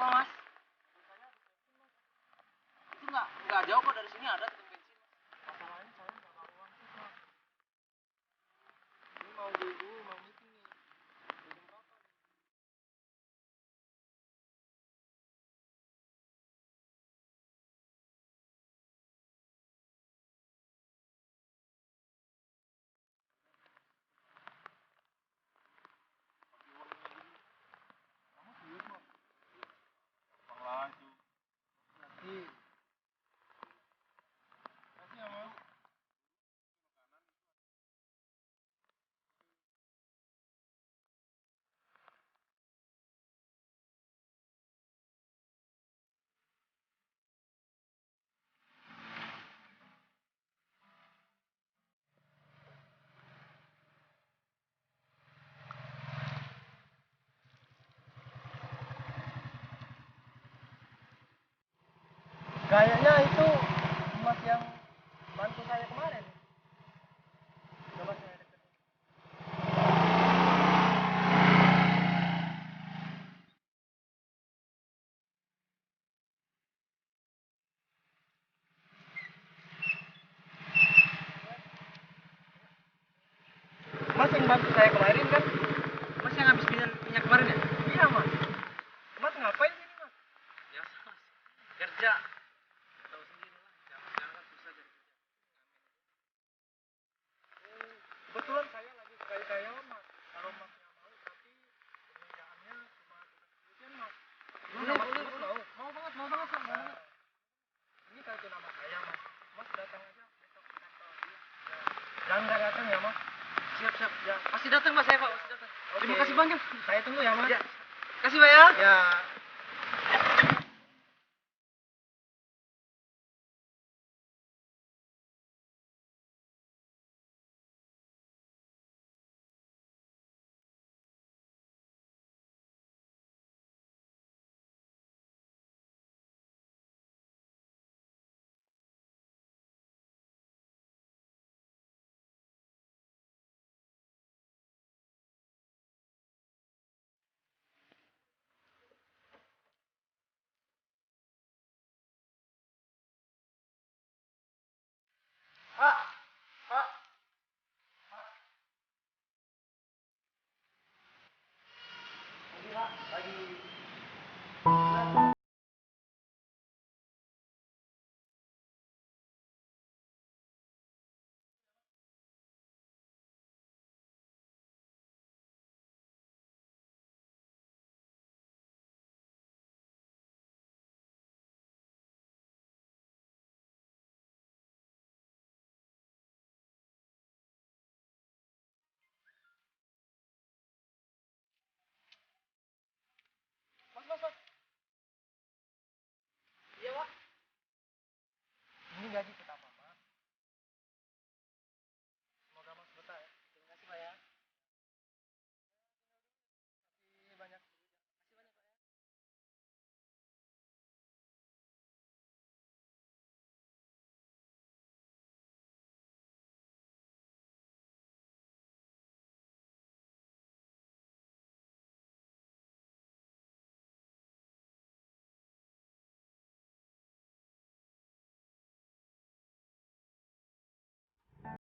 apa mas? Itu nggak jauh kok dari sini ada tukang bensin. Masalahnya saya nggak bawa uang sih mas. Ini mau dulu mau meeting nih. Belum apa? Kamu serius mas? Bang itu. Nanti. Kasih ya mas. Kayaknya itu mas yang bantu saya kemarin. Coba saya deketin. Mas yang bantu saya kemarin kan? Mas yang habis minyak kemarin ya? Iya mas. Mas ngapain sini mas? Biasa mas. Kerja. Tahu sendiri lah. Jangan kan susah jadi kerja. Kebetulan saya lagi kaya mas. Kalau mas nggak mau tapi pekerjaannya cuma tugas mas. Boleh. Mau banget mas. Mau banget. Ini kartu nama saya mas. Mas datang aja besok ke kantor. Ya. Jangan nggak datang ya mas. Siap. Ya. Pasti datang mas saya pak. Pasti datang. Terima kasih banyak. Saya tunggu ya mas. Ya. Kasih pak ya. Ya. Pak. Lagi.